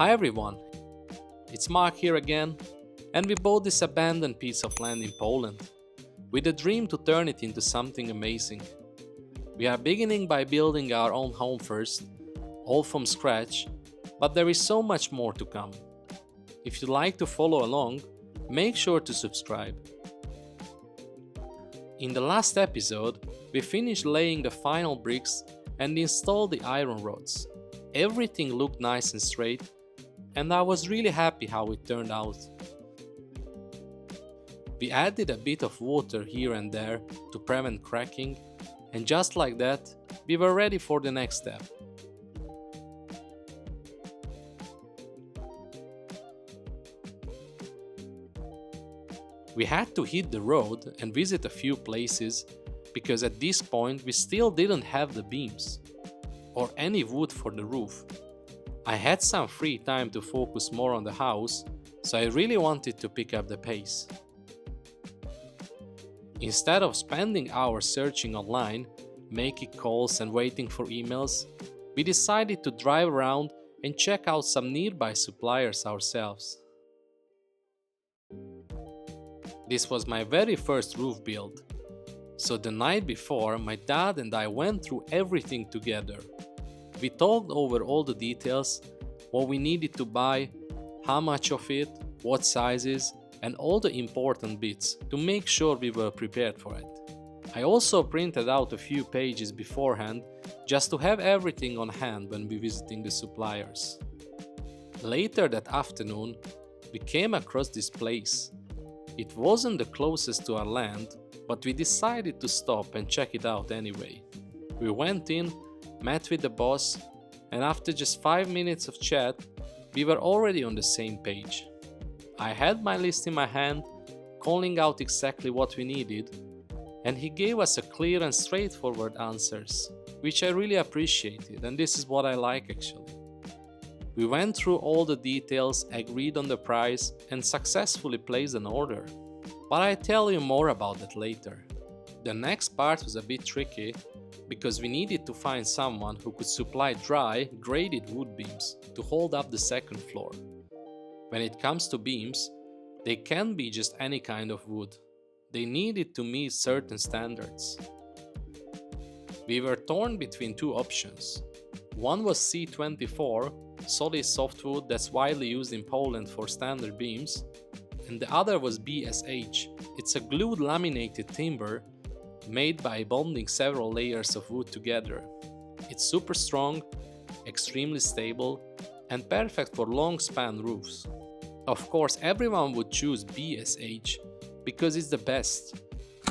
Hi everyone, it's Mark here again, and we bought this abandoned piece of land in Poland, with a dream to turn it into something amazing. We are beginning by building our own home first, all from scratch, but there is so much more to come. If you'd like to follow along, make sure to subscribe. In the last episode, we finished laying the final bricks and installed the iron rods. Everything looked nice and straight, and I was really happy how it turned out. We added a bit of water here and there to prevent cracking, and just like that, we were ready for the next step. We had to hit the road and visit a few places, because at this point we still didn't have the beams or any wood for the roof. I had some free time to focus more on the house, so I really wanted to pick up the pace. Instead of spending hours searching online, making calls and waiting for emails, we decided to drive around and check out some nearby suppliers ourselves. This was my very first roof build, so the night before my dad and I went through everything together. We talked over all the details, what we needed to buy, how much of it, what sizes, and all the important bits to make sure we were prepared for it. I also printed out a few pages beforehand just to have everything on hand when we visiting the suppliers. Later that afternoon, we came across this place. It wasn't the closest to our land, but we decided to stop and check it out anyway. We went in, met with the boss, and after just 5 minutes of chat, we were already on the same page. I had my list in my hand, calling out exactly what we needed, and he gave us a clear and straightforward answers, which I really appreciated, and this is what I like actually. We went through all the details, agreed on the price, and successfully placed an order. But I'll tell you more about that later. The next part was a bit tricky, because we needed to find someone who could supply dry, graded wood beams to hold up the second floor. When it comes to beams, they can't be just any kind of wood. They needed to meet certain standards. We were torn between two options. One was C24, solid softwood that's widely used in Poland for standard beams, and the other was BSH. It's a glued laminated timber made by bonding several layers of wood together. It's super strong, extremely stable, and perfect for long span roofs. Of course, everyone would choose BSH because it's the best,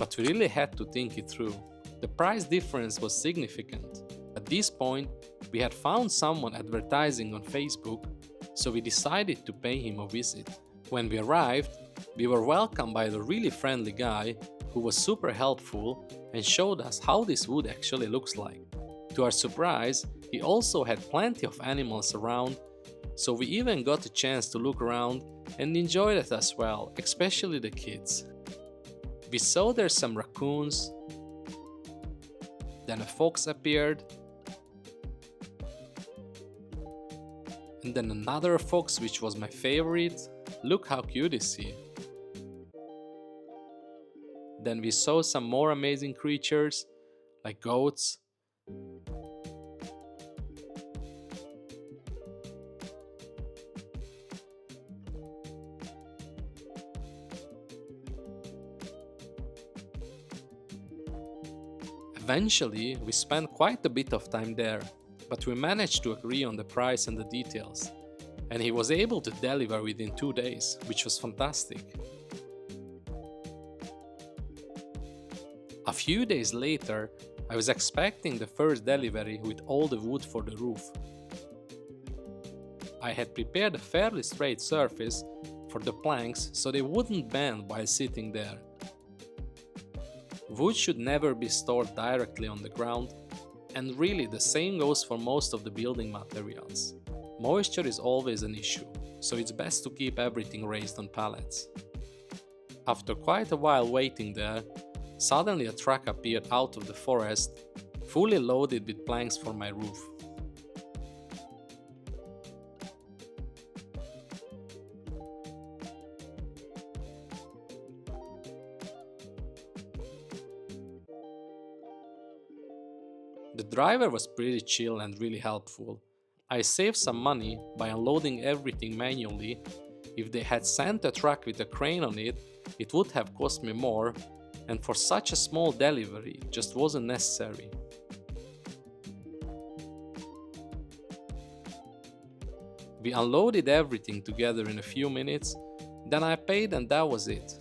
but we really had to think it through. The price difference was significant. At this point, we had found someone advertising on Facebook, so we decided to pay him a visit. When we arrived, we were welcomed by the really friendly guy who was super helpful and showed us how this wood actually looks like. To our surprise, he also had plenty of animals around, so we even got a chance to look around and enjoyed it as well, especially the kids. We saw there some raccoons, then a fox appeared, and then another fox, which was my favorite. Look how cute is he. Then we saw some more amazing creatures, like goats. Eventually, we spent quite a bit of time there, but we managed to agree on the price and the details, and he was able to deliver within 2 days, which was fantastic. A few days later, I was expecting the first delivery with all the wood for the roof. I had prepared a fairly straight surface for the planks so they wouldn't bend while sitting there. Wood should never be stored directly on the ground, and really the same goes for most of the building materials. Moisture is always an issue, so it's best to keep everything raised on pallets. After quite a while waiting there, suddenly a truck appeared out of the forest, fully loaded with planks for my roof. The driver was pretty chill and really helpful. I saved some money by unloading everything manually. If they had sent a truck with a crane on it, it would have cost me more, and for such a small delivery, it just wasn't necessary. We unloaded everything together in a few minutes, then I paid and that was it.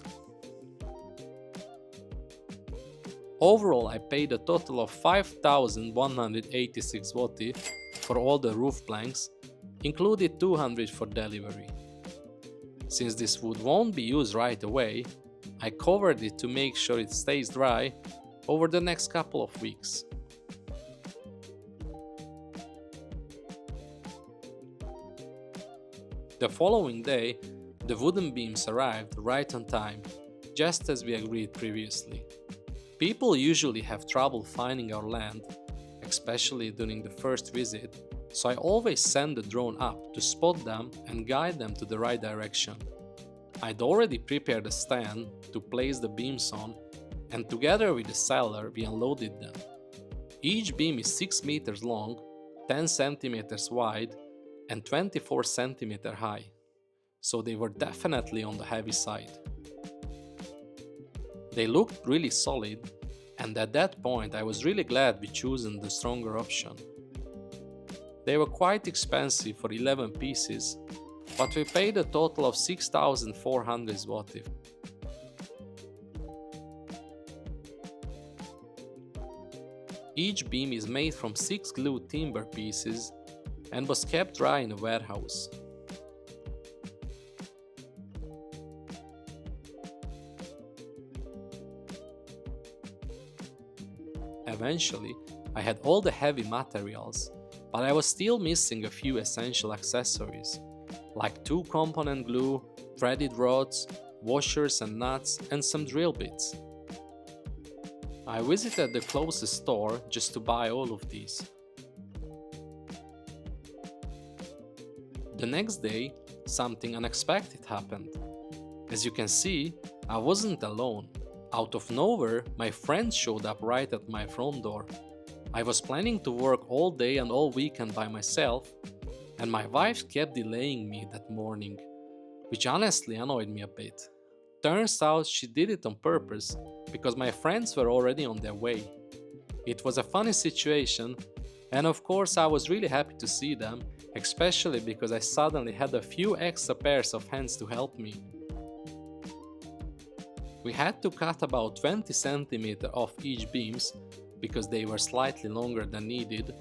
Overall, I paid a total of 5,186 zloty for all the roof planks, included 200 for delivery. Since this wood won't be used right away, I covered it to make sure it stays dry over the next couple of weeks. The following day, the wooden beams arrived right on time, just as we agreed previously. People usually have trouble finding our land, especially during the first visit, so I always send the drone up to spot them and guide them to the right direction. I'd already prepared a stand to place the beams on, and together with the seller we unloaded them. Each beam is 6 meters long, 10 centimeters wide, and 24 centimeters high, so they were definitely on the heavy side. They looked really solid, and at that point I was really glad we chosen the stronger option. They were quite expensive for 11 pieces, but we paid a total of 6,400 zloty. Each beam is made from 6 glued timber pieces and was kept dry in a warehouse. Eventually, I had all the heavy materials, but I was still missing a few essential accessories, like 2-component glue, threaded rods, washers and nuts, and some drill bits. I visited the closest store just to buy all of these. The next day, something unexpected happened. As you can see, I wasn't alone. Out of nowhere, my friend showed up right at my front door. I was planning to work all day and all weekend by myself, and my wife kept delaying me that morning, which honestly annoyed me a bit. Turns out she did it on purpose, because my friends were already on their way. It was a funny situation, and of course I was really happy to see them, especially because I suddenly had a few extra pairs of hands to help me. We had to cut about 20 cm off each beams because they were slightly longer than needed.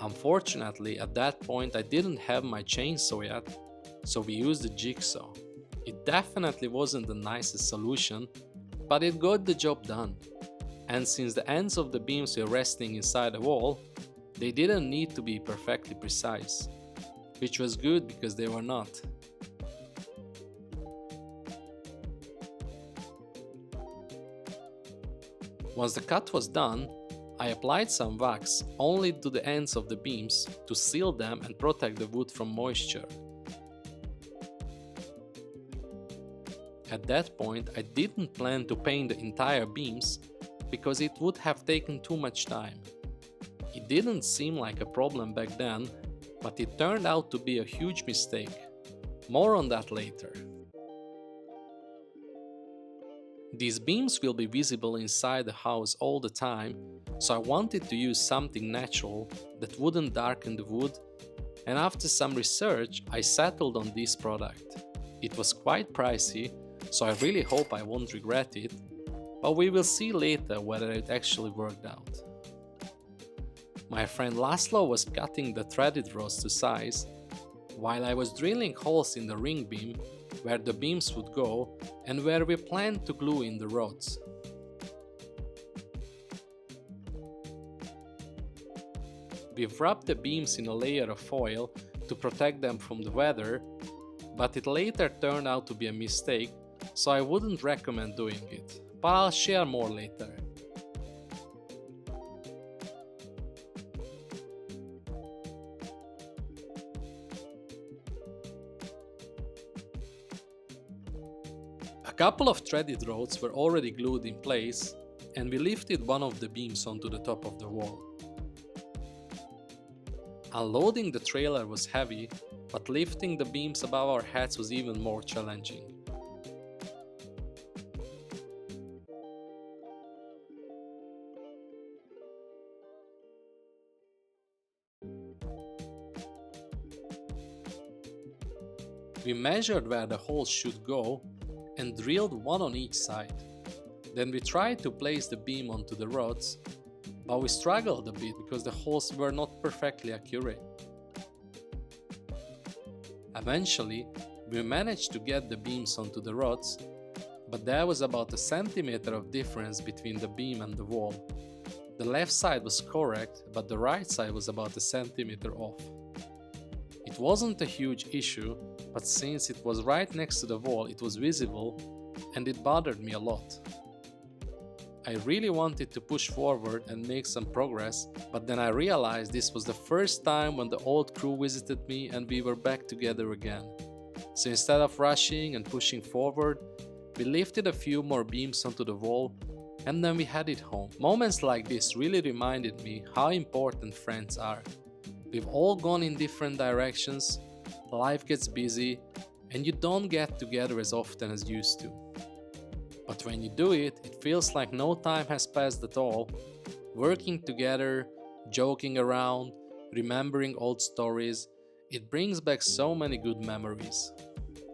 Unfortunately, at that point I didn't have my chainsaw yet, so we used the jigsaw. It definitely wasn't the nicest solution, but it got the job done. And since the ends of the beams were resting inside the wall, they didn't need to be perfectly precise, which was good because they were not. Once the cut was done, I applied some wax only to the ends of the beams to seal them and protect the wood from moisture. At that point, I didn't plan to paint the entire beams because it would have taken too much time. It didn't seem like a problem back then, but it turned out to be a huge mistake. More on that later. These beams will be visible inside the house all the time, so I wanted to use something natural that wouldn't darken the wood, and after some research I settled on this product. It was quite pricey, so I really hope I won't regret it, but we will see later whether it actually worked out. My friend Laszlo was cutting the threaded rods to size, while I was drilling holes in the ring beam where the beams would go and where we planned to glue in the rods. We've wrapped the beams in a layer of foil to protect them from the weather, but it later turned out to be a mistake, so I wouldn't recommend doing it, but I'll share more later. A couple of threaded rods were already glued in place, and we lifted one of the beams onto the top of the wall. Unloading the trailer was heavy, but lifting the beams above our heads was even more challenging. We measured where the holes should go and drilled one on each side. Then we tried to place the beam onto the rods, but we struggled a bit because the holes were not perfectly accurate. Eventually, we managed to get the beams onto the rods, but there was about a centimeter of difference between the beam and the wall. The left side was correct, but the right side was about a centimeter off. It wasn't a huge issue, but since it was right next to the wall, it was visible and it bothered me a lot. I really wanted to push forward and make some progress, but then I realized this was the first time when the old crew visited me and we were back together again. So instead of rushing and pushing forward, we lifted a few more beams onto the wall and then we headed home. Moments like this really reminded me how important friends are. We've all gone in different directions, life gets busy, and you don't get together as often as used to. But when you do it, it feels like no time has passed at all. Working together, joking around, remembering old stories, it brings back so many good memories.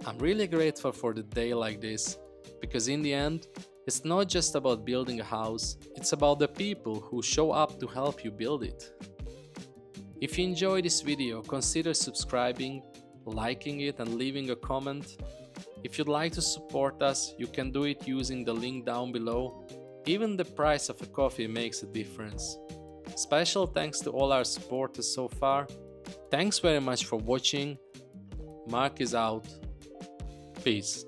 I'm really grateful for the day like this, because in the end, it's not just about building a house, it's about the people who show up to help you build it. If you enjoyed this video, consider subscribing, liking it and leaving a comment. If you'd like to support us, you can do it using the link down below. Even the price of a coffee makes a difference. Special thanks to all our supporters so far. Thanks very much for watching. Mark is out. Peace.